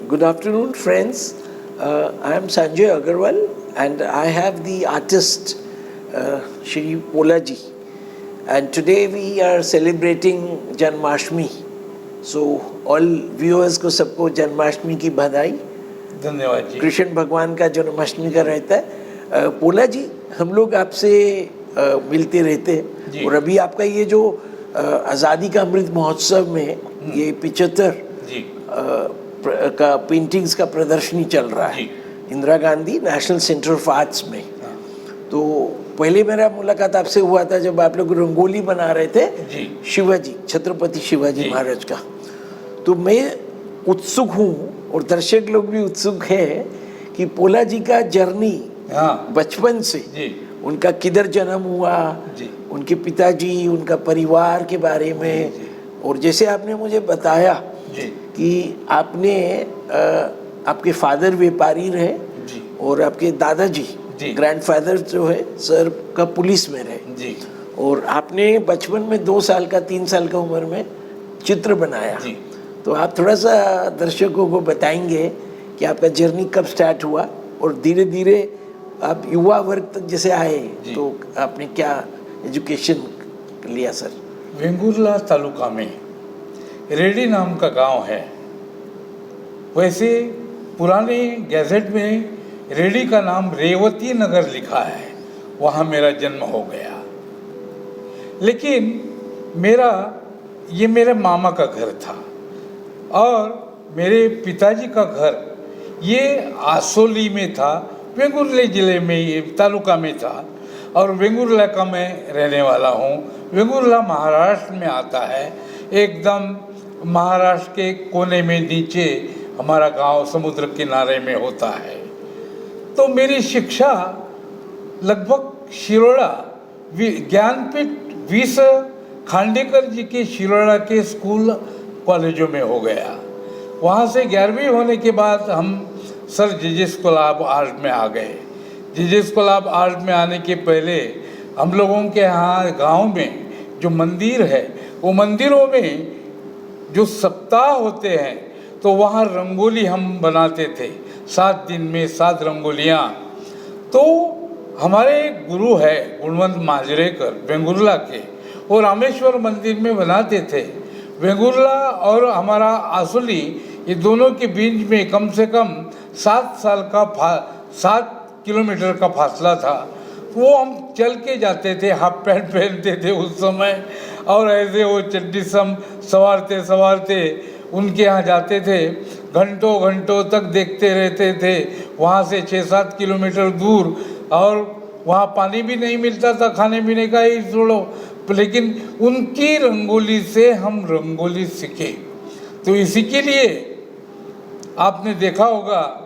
Good afternoon, friends. I am Sanjay Agarwal, and I have the artist Shri Polaji. And today we are celebrating Janmashtami. So all viewers को सबको जन्माष्टमी की बधाई. धन्यवाद जी. कृष्ण भगवान का जन्माष्टमी का रहता है. पोला जी, हम लोग आपसे मिलते रहते हैं और अभी आपका ये जो आज़ादी का अमृत महोत्सव में ये 75 का पेंटिंग्स का प्रदर्शनी चल रहा है Indira Gandhi national centre of arts में. तो पहले मेरा मुलाकात आपसे हुआ था जब आप लोग रंगोली बना रहे थे शिवाजी, छत्रपति शिवाजी महाराज का. तो मैं उत्सुक हूँ और दर्शक लोग भी उत्सुक हैं कि पोला जी का जर्नी बचपन से उनका किधर जन्म हुआ, उनके पिताजी, उनका परिवार के बारे में, और जैसे आपने मुझे बताया कि आपने आपके फादर व्यापारी रहे और आपके दादाजी ग्रैंडफादर जो है सर का पुलिस में रहे और आपने बचपन में 2 साल का 3 साल का उम्र में चित्र बनाया. तो आप थोड़ा सा दर्शकों को बताएंगे कि आपका जर्नी कब स्टार्ट हुआ और धीरे धीरे आप युवा वर्ग तक जैसे आए तो आपने क्या एजुकेशन लिया सर? वेंगुर्ला तालुका में रेडी नाम का गांव है. वैसे पुराने गैजेट में रेडी का नाम रेवती नगर लिखा है, वहाँ मेरा जन्म हो गया. लेकिन ये मेरे मामा का घर था और मेरे पिताजी का घर ये आसोली में था, वेंगुर्ला जिले में, ये तालुका में था. और वेंगुर्ला का मैं रहने वाला हूँ. वेंगुर्ला महाराष्ट्र में आता है, एकदम महाराष्ट्र के कोने में नीचे हमारा गांव समुद्र किनारे में होता है. तो मेरी शिक्षा लगभग शिरोड़ा ज्ञानपीठ वीस खांडेकर जी के शिरोड़ा के स्कूल कॉलेजों में हो गया. वहाँ से 11वीं होने के बाद हम सर जीजेस कोलाब आर्ट में आ गए. जीजेस कोलाब आर्ट में आने के पहले हम लोगों के यहाँ गांव में जो मंदिर है, वो मंदिरों में जो सप्ताह होते हैं तो वहाँ रंगोली हम बनाते थे, 7 दिन में 7 रंगोलियाँ. तो हमारे गुरु है गुणवंत माजरेकर वेंगुर्ला के, और रामेश्वर मंदिर में बनाते थे. वेंगुर्ला और हमारा आसुली ये दोनों के बीच में कम से कम 7 किलोमीटर का फासला था. वो हम चल के जाते थे, हाफ पैंट पहनते थे उस समय, और ऐसे वो चड्डी सवारते उनके यहाँ जाते थे. घंटों तक देखते रहते थे. वहाँ से 6-7 किलोमीटर दूर, और वहाँ पानी भी नहीं मिलता था, खाने पीने का ही छोड़ो, लेकिन उनकी रंगोली से हम रंगोली सीखे. तो इसी के लिए आपने देखा होगा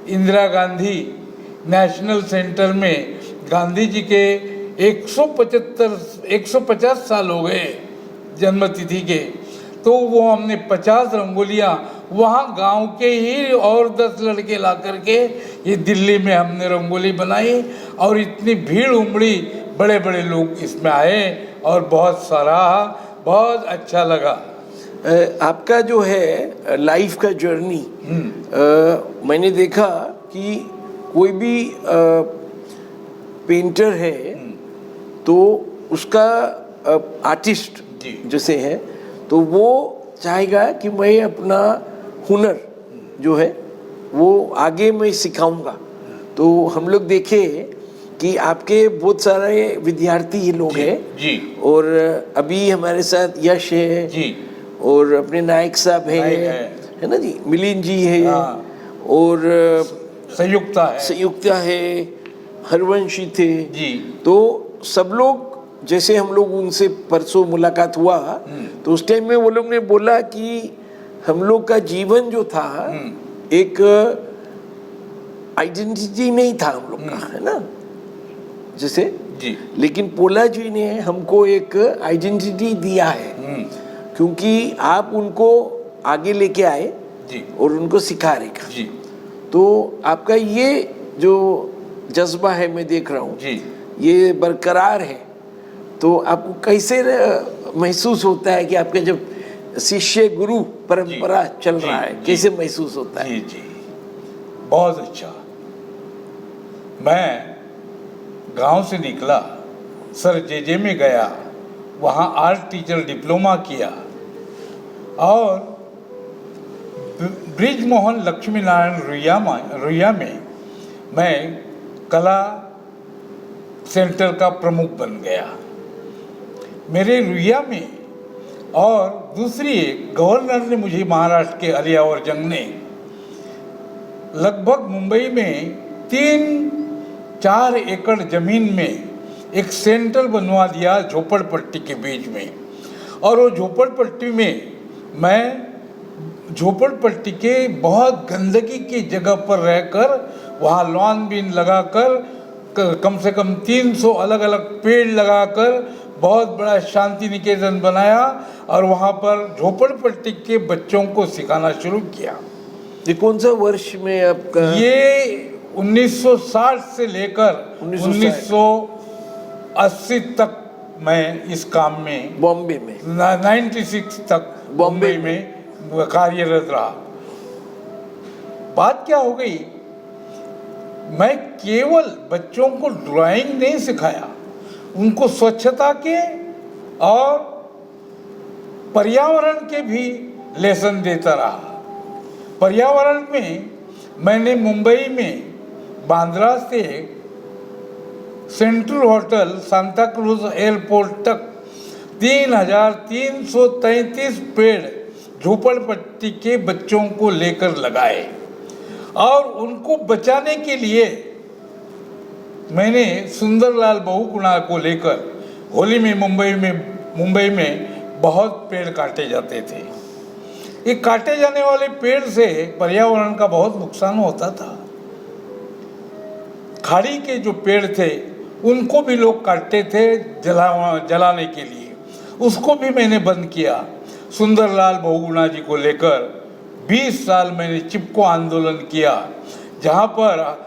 इंदिरा गांधी नेशनल सेंटर में गांधी जी के 150 साल हो गए जन्मतिथि के. तो वो हमने 50 रंगोलियाँ वहाँ गांव के ही और 10 लड़के ला करके ये दिल्ली में हमने रंगोली बनाई, और इतनी भीड़ उमड़ी, बड़े बड़े लोग इसमें आए और बहुत सराहा, बहुत अच्छा लगा. आपका जो है लाइफ का जर्नी, मैंने देखा कि कोई भी पेंटर है तो उसका आर्टिस्ट जैसे है तो वो चाहेगा कि मैं अपना हुनर जो है वो आगे मैं सिखाऊंगा. तो हम लोग देखे कि आपके बहुत सारे विद्यार्थी लोग हैं और अभी हमारे साथ यश है और अपने नायक साहब है ना जी, मिलिंद जी है और संयुक्ता है, हरवंशी थे जी. तो सब लोग, जैसे हम लोग उनसे परसों मुलाकात हुआ तो उस टाइम में वो लोग ने बोला कि हम लोग का जीवन जो था एक आइडेंटिटी नहीं था हम लोग का, है ना जैसे जी. लेकिन पोला जी ने हमको एक आइडेंटिटी दिया है क्योंकि आप उनको आगे लेके आए जी. और उनको सिखा रहे जी. तो आपका ये जो जज्बा है मैं देख रहा हूँ ये बरकरार है. तो आपको कैसे महसूस होता है कि आपके जब शिष्य गुरु परंपरा चल रहा है, जी, कैसे महसूस होता है? जी जी, बहुत अच्छा। मैं गांव से निकला, सर जे में गया, वहाँ आर्ट टीचर डिप्लोमा किया और ब्रिज मोहन लक्ष्मी नारायण रुइया में मैं कला सेंटर का प्रमुख बन गया। मेरे रुइया में और दूसरी एक गवर्नर ने मुझे, महाराष्ट्र के अलियावर जंग ने लगभग मुंबई में 3-4 एकड़ जमीन में एक सेंटर बनवा दिया झोपड़पट्टी के बीच में। और वो झोपड़पट्टी में मैं झोपड़पट्टी के बहुत गंदगी की जगह पर रहकर वहाँ लॉन बीन लगाकर कम से कम 300 अलग अलग पेड़ लगाकर बहुत बड़ा शांति निकेतन बनाया और वहाँ पर झोपड़पट्टी के बच्चों को सिखाना शुरू किया। ये कौन सा वर्ष में आपका? ये 1960 से लेकर 1980 तक मैं इस काम में, बॉम्बे में 96 तक बॉम्बे में कार्यरत रहा। बात क्या हो गई, मैं केवल बच्चों को ड्राइंग नहीं सिखाया, उनको स्वच्छता के और पर्यावरण के भी लेसन देता रहा। पर्यावरण में मैंने मुंबई में बांद्रा से central hotel Santa cruise airport तक 3333 पेड़ झोपड़पट्टी के बच्चों को लेकर लगाए और उनको बचाने के लिए मैंने सुंदरलाल बहुगुणा को लेकर होली में मुंबई में बहुत पेड़ काटे जाते थे। ये काटे जाने वाले पेड़ से पर्यावरण का बहुत नुकसान होता था। खाड़ी के जो पेड़ थे उनको भी लोग काटते थे जलाने के लिए, उसको भी मैंने बंद किया। सुंदरलाल बहुगुणा जी को लेकर 20 साल मैंने चिपको आंदोलन किया, जहाँ पर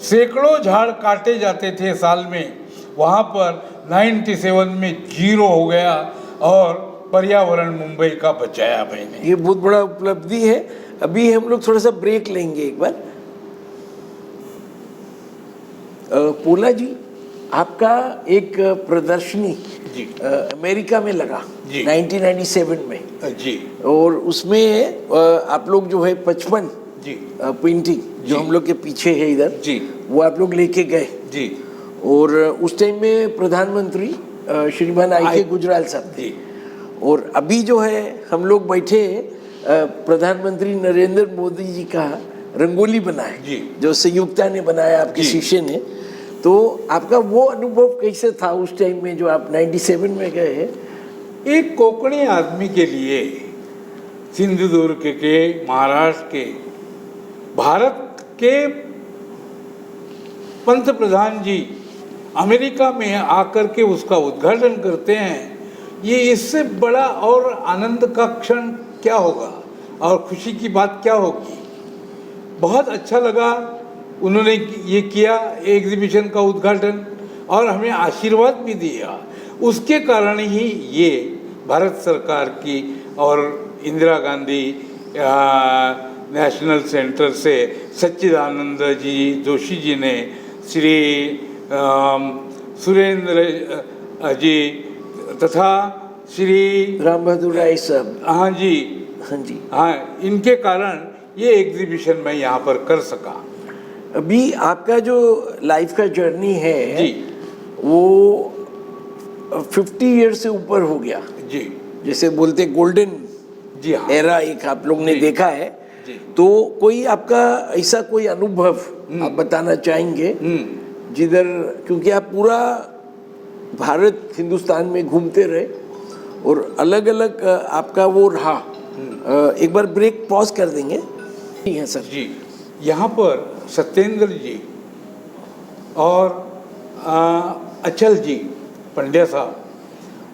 सैकड़ों झाड़ काटे जाते थे साल में, वहाँ पर 97 में 0 हो गया और पर्यावरण मुंबई का बचाया मैंने। ये बहुत बड़ा उपलब्धि है। अभी हम लोग थोड़ा सा ब्रेक लेंगे एक बार। पोला जी, आपका एक प्रदर्शनी जी अमेरिका में लगा जी 1997 में जी, और उसमें आप लोग जो है 55 जी पेंटिंग जो हम लोग के पीछे है इधर जी, वो आप लोग लेके गए जी, और उस टाइम में प्रधानमंत्री श्रीमान आई.के. गुजराल साहब थे। और अभी जो है हम लोग बैठे प्रधानमंत्री नरेंद्र मोदी जी का रंगोली बनाए जी, जो संयुक्ता ने बनाया, आपके शिष्य ने। तो आपका वो अनुभव कैसे था उस टाइम में जो आप 97 में गए हैं? एक कोंकणी आदमी के लिए सिंधुदुर्ग के, महाराष्ट्र के, भारत के पंत प्रधान जी अमेरिका में आकर के उसका उद्घाटन करते हैं, ये इससे बड़ा और आनंद का क्षण क्या होगा और खुशी की बात क्या होगी। बहुत अच्छा लगा, उन्होंने ये किया एग्जीबिशन का उद्घाटन और हमें आशीर्वाद भी दिया। उसके कारण ही ये भारत सरकार की और इंदिरा गांधी नेशनल सेंटर से सच्चिदानंद जी जोशी जी ने, श्री सुरेंद्र जी तथा श्री राम बहादुर राय साहब, हाँ जी, हाँ जी, हाँ, इनके कारण ये एग्जीबिशन मैं यहाँ पर कर सका। अभी आपका जो लाइफ का जर्नी है जी, वो 50 ईयर से ऊपर हो गया जी, जैसे बोलते गोल्डन जी, हाँ, एरा एक आप लोग ने जी, देखा है। जी, तो कोई आपका ऐसा कोई अनुभव आप बताना चाहेंगे जिधर, क्योंकि आप पूरा भारत हिंदुस्तान में घूमते रहे और अलग अलग आपका वो रहा। एक बार ब्रेक पॉज कर देंगे। ठीक है सर जी। यहाँ पर सत्येंद्र जी और अचल जी पंड्या साहब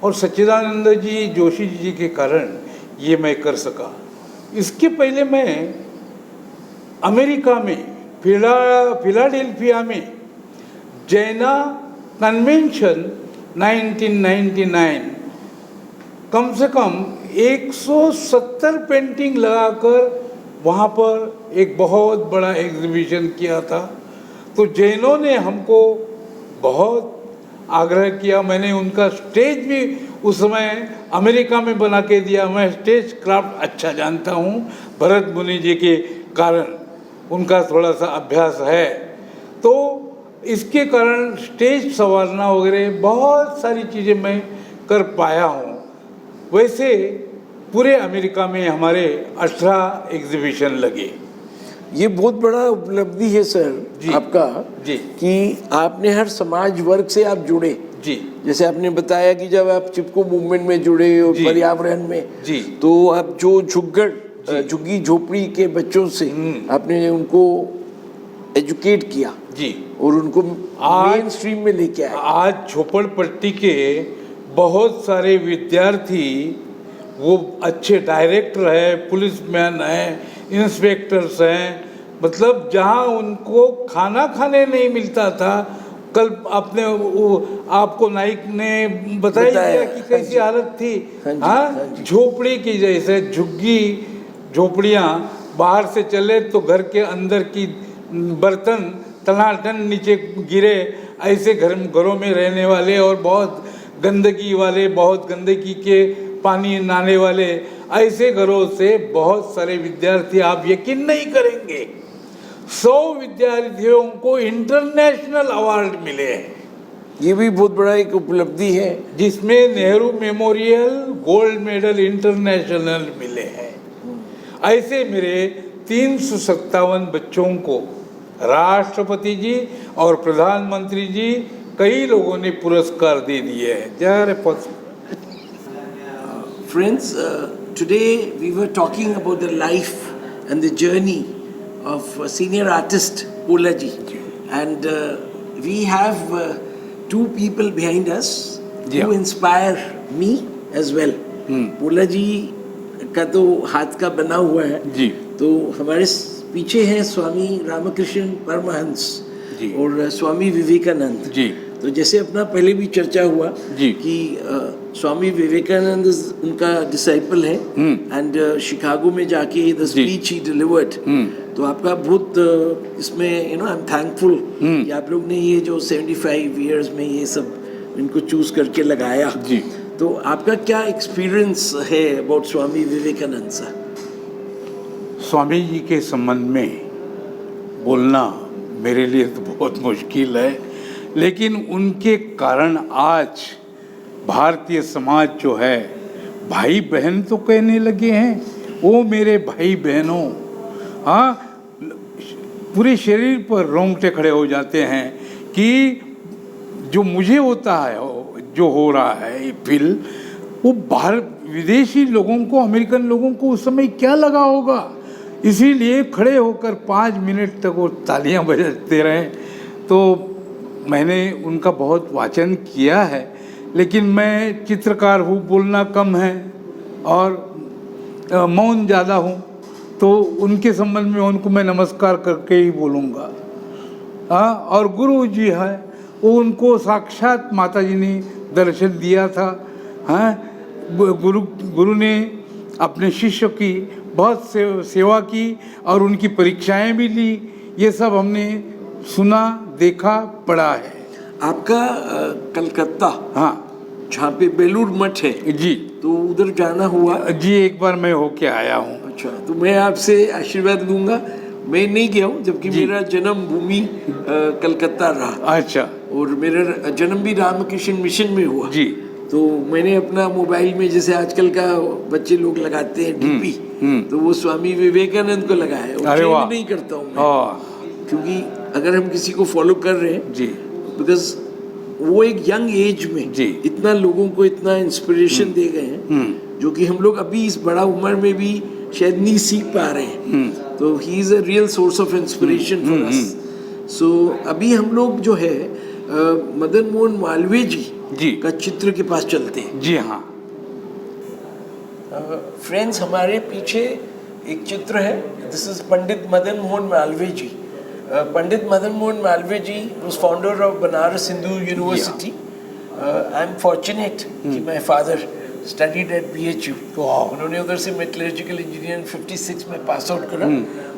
और सच्चिदानंद जी जोशी जी के कारण ये मैं कर सका। इसके पहले मैं अमेरिका में फिलाडेल्फिया में जैना कन्वेंशन 1999 कम से कम 170 पेंटिंग लगाकर वहाँ पर एक बहुत बड़ा एग्जीबिशन किया था। तो जैनों ने हमको बहुत आग्रह किया। मैंने उनका स्टेज भी उस समय अमेरिका में बना के दिया। मैं स्टेज क्राफ्ट अच्छा जानता हूँ, भरत मुनि जी के कारण उनका थोड़ा सा अभ्यास है। तो इसके कारण स्टेज संवारना वगैरह बहुत सारी चीज़ें मैं कर पाया हूँ। वैसे पूरे अमेरिका में हमारे 18 एग्जीबिशन लगे। ये बहुत बड़ा उपलब्धि है सर जी, आपका जी, कि आपने हर समाज वर्ग से आप जुड़े। जी, जैसे आपने बताया कि जब आप चिपको मूवमेंट में जुड़े और जी, पर्यावरण में, जी, तो आप जो झुग्गी झोपड़ी के बच्चों से आपने उनको एजुकेट किया जी, और उनको आज मेन स्ट्रीम में लेके आए। आज झोपड़पट्टी के बहुत सारे विद्यार्थी वो अच्छे डायरेक्टर है, पुलिसमैन है, इंस्पेक्टर्स हैं। मतलब जहाँ उनको खाना खाने नहीं मिलता था, कल आपको नाइक ने बताया कि कैसी हालत थी। हाँ, झोपड़ी की जैसे झुग्गी झोपड़ियाँ बाहर से चले तो घर के अंदर की बर्तन टनाटन नीचे गिरे, ऐसे घरों में रहने वाले और बहुत गंदगी वाले, बहुत गंदगी के पानी नहाने वाले ऐसे घरों से बहुत सारे विद्यार्थी, आप यकीन नहीं करेंगे, 100 विद्यार्थियों को इंटरनेशनल अवार्ड मिले हैं। ये भी बहुत बड़ा एक उपलब्धि है, जिसमें Nehru memorial gold medal international मिले हैं। ऐसे मेरे 357 बच्चों को राष्ट्रपति जी और प्रधानमंत्री जी कई लोगों ने पुरस्कार दे दिए हैं। Friends, today we were talking about the life and the journey of senior artist Polaji, and we have two people behind us who inspire me as well. Polaji का तो हाथ का बना हुआ है जी, तो हमारे पीछे हैं स्वामी रामकृष्ण परमहंस और स्वामी विवेकानंद जी। तो जैसे अपना पहले भी चर्चा हुआ जी कि स्वामी विवेकानंद उनका डिसाइपल है एंड शिकागो में जाके द स्पीच ही डिलीवर्ड। तो आपका बहुत इसमें आई एम थैंकफुल कि आप लोग ने ये जो 75 इयर्स में ये सब इनको चूज करके लगाया जी। तो आपका क्या एक्सपीरियंस है अबाउट स्वामी विवेकानंद सर? स्वामी जी के संबंध में बोलना मेरे लिए तो बहुत मुश्किल है, लेकिन उनके कारण आज भारतीय समाज जो है भाई बहन तो कहने लगे हैं। वो मेरे भाई बहनों, हाँ, पूरे शरीर पर रोंगटे खड़े हो जाते हैं कि जो मुझे होता है, जो हो रहा है फील, वो बाहर विदेशी लोगों को, अमेरिकन लोगों को उस समय क्या लगा होगा। इसीलिए खड़े होकर 5 मिनट तक वो तालियां बजाते रहे। तो मैंने उनका बहुत वाचन किया है, लेकिन मैं चित्रकार हूँ, बोलना कम है और मौन ज़्यादा हूँ, तो उनके संबंध में उनको मैं नमस्कार करके ही बोलूँगा। हाँ, और गुरु जी है, वो उनको साक्षात माता जी ने दर्शन दिया था। हाँ, गुरु ने अपने शिष्य की बहुत सेवा की और उनकी परीक्षाएं भी ली। ये सब हमने सुना, देखा, पढ़ा है। आपका कलकत्ता, हाँ, जहाँ पे बेलूर मठ है जी, तो उधर जाना हुआ जी, एक बार मैं होके आया हूँ। अच्छा, तो मैं आपसे आशीर्वाद लूँगा। मैं नहीं गया हूँ, जबकि मेरा जन्म भूमि कलकत्ता रहा। अच्छा। और मेरा जन्म भी रामकृष्ण मिशन में हुआ जी। तो मैंने अपना मोबाइल में, जैसे आजकल का बच्चे लोग लगाते हैं डीपी, तो वो स्वामी विवेकानंद को लगाया। अरे वाह। नहीं करता हूँ मैं, क्योंकि अगर हम किसी को फॉलो कर रहे हैं जी, बिकॉज वो एक यंग एज में जी इतना लोगों को इतना इंस्पिरेशन दे गए हैं, जो कि हम लोग अभी इस बड़ा उम्र में भी शायद नहीं सीख पा रहे हैं। तो he is a real source of inspiration for us. So अभी हम लोग जो है मदन मोहन मालवीय जी का चित्र के पास चलते हैं। जी हाँ। फ्रेंड्स, हमारे पीछे एक चित्र है। This is Pandit Madan Mohan Malviya ji. Pandit Madan Mohan Malviya ji was founder of Banaras Hindu University. I am fortunate कि my father studied at BHU। वाह। उन्होंने उधर से मेटलर्जिकल इंजीनियरिंग 56 में पास आउट करा।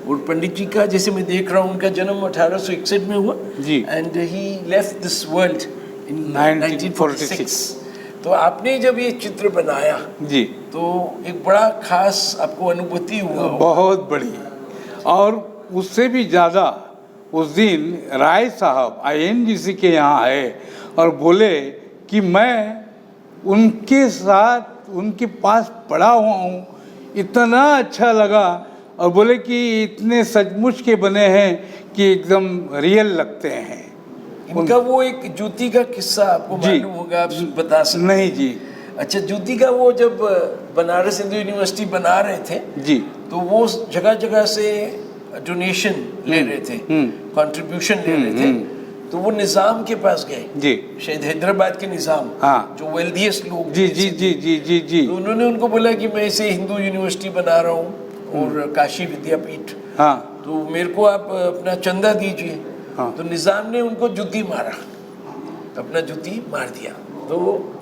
और पंडित जी का जैसे मैं देख रहा हूँ, उनका जन्म 1861 में हुआ जी। And he left this world in 1946। तो आपने जब ये चित्र बनाया जी, तो एक बड़ा खास आपको अनुभूति हुआ होगा। बहुत बड़ी। और उससे भी ज़्यादा उस दिन राय साहब INGC के यहाँ आए और बोले कि मैं उनके साथ उनके पास पढ़ा हुआ हूँ, इतना अच्छा लगा, और बोले कि इतने सचमुच के बने हैं कि एकदम रियल लगते हैं। इनका वो एक जूती का किस्सा आपको जी। मालूम होगा, आप बता सकते? नहीं जी। अच्छा, जूती का वो जब बनारस हिंदू यूनिवर्सिटी बना रहे थे जी। तो वो जगह जगह से डोनेशन ले रहे थे, कंट्रीब्यूशन ले रहे थे। तो वो निज़ाम के पास गए जी। शायद हैदराबाद के निज़ाम, हाँ। जो वेल्दियस्ट लोग जी थे जी सिटी। जी जी जी जी। तो उन्होंने उनको बोला कि मैं इसे हिंदू यूनिवर्सिटी बना रहा हूँ और काशी विद्यापीठ, हाँ तो मेरे को आप अपना चंदा दीजिए। हाँ। तो निज़ाम ने उनको जूती मारा, अपना जूती मार दिया। तो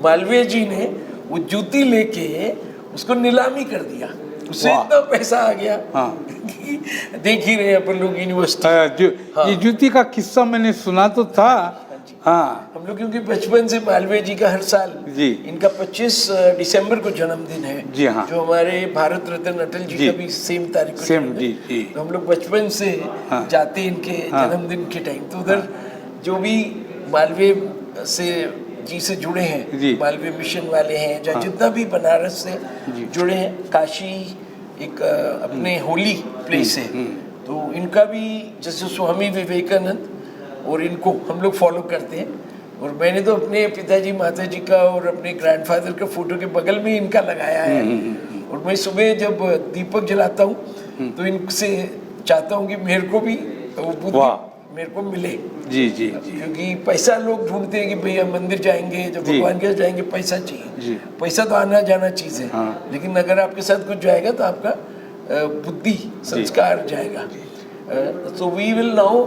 मालवीय जी ने वो जूती लेके उसको नीलामी कर दिया, उससे वाह। इतना पैसा आ गया। हाँ। कि देख ही रहे अपन लोग यूनिवर्सिटी। ये जूती का किस्सा मैंने सुना तो था। हाँ हम लोग क्योंकि बचपन से मालवीय जी का हर साल जी। इनका 25 दिसंबर को जन्मदिन है। जी हाँ। जो हमारे भारत रत्न अटल जी जी। का भी सेम तारीख को सेम जन्मदिन। जी जी। तो हम लोग बचपन से हाँ। जाते इनके हाँ। जन्मदिन के टाइम, तो उधर जो भी मालवीय से जी से जुड़े हैं, जी। मालवीय मिशन वाले हैं, या जितना भी बनारस से जुड़े हैं, काशी एक अपने होली प्लेस है। तो इनका भी जैसे स्वामी विवेकानंद, और इनको हम लोग फॉलो करते हैं। और मैंने तो अपने पिताजी माताजी का और अपने ग्रैंडफादर का फोटो के बगल में इनका लगाया है। और मैं सुबह जब दीपक जलाता हूँ तो इनसे चाहता हूँ कि मेरे को भी वो बुद्धि मेरे को मिले। जी जी जी। क्योंकि पैसा लोग ढूंढते हैं कि भैया मंदिर जाएंगे, जब भगवान के जाएंगे पैसा चाहिए। पैसा तो आना जाना चीज़ है, लेकिन अगर आपके साथ कुछ जाएगा तो आपका बुद्धि संस्कार जाएगा। So we will now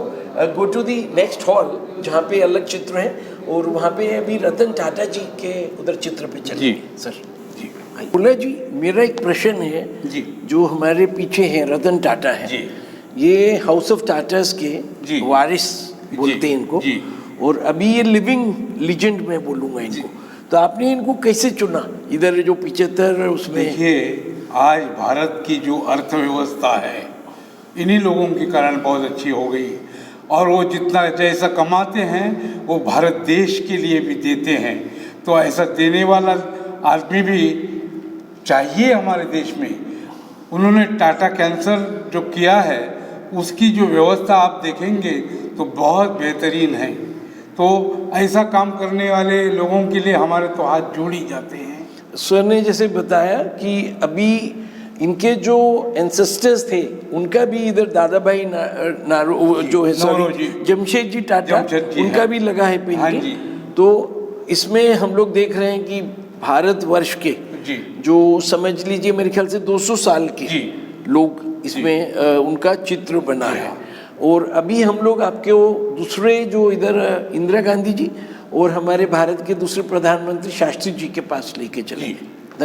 go to the next hall, जहाँ पे अलग चित्र हैं, और वहाँ पे अभी रतन टाटा जी के उधर चित्र पे चलिए सर। जी बोला जी, मेरा एक प्रश्न है जी। जो हमारे पीछे है रतन टाटा है जी। ये हाउस ऑफ टाटास के जी। वारिस बोलते हैं इनको। जी। और अभी ये लिविंग लीजेंड में बोलूँगा इनको। तो आपने इनको कैसे चुना? इधर जो 75 उसमें देखिए, आज भारत की जो अर्थव्यवस्था है इन्हीं लोगों के कारण बहुत अच्छी हो गई, और वो जितना जैसा कमाते हैं वो भारत देश के लिए भी देते हैं। तो ऐसा देने वाला आदमी भी चाहिए हमारे देश में। उन्होंने टाटा कैंसर जो किया है उसकी जो व्यवस्था आप देखेंगे तो बहुत बेहतरीन है। तो ऐसा काम करने वाले लोगों के लिए हमारे तो हाथ जोड़ ही जाते हैं। सर ने जैसे बताया कि अभी इनके जो एंसेस्टर्स थे उनका भी इधर दादा भाई नारो जो है सॉरी जमशेद जी टाटा, उनका भी लगा है पेंटिंग। तो इसमें हम लोग देख रहे हैं कि भारतवर्ष के जो समझ लीजिए मेरे ख्याल से 200 साल के लोग इसमें उनका चित्र बना है। और अभी हम लोग आपके वो दूसरे जो इधर इंदिरा गांधी जी और हमारे भारत के दूसरे प्रधानमंत्री शास्त्री जी के पास लेके चलेंगे।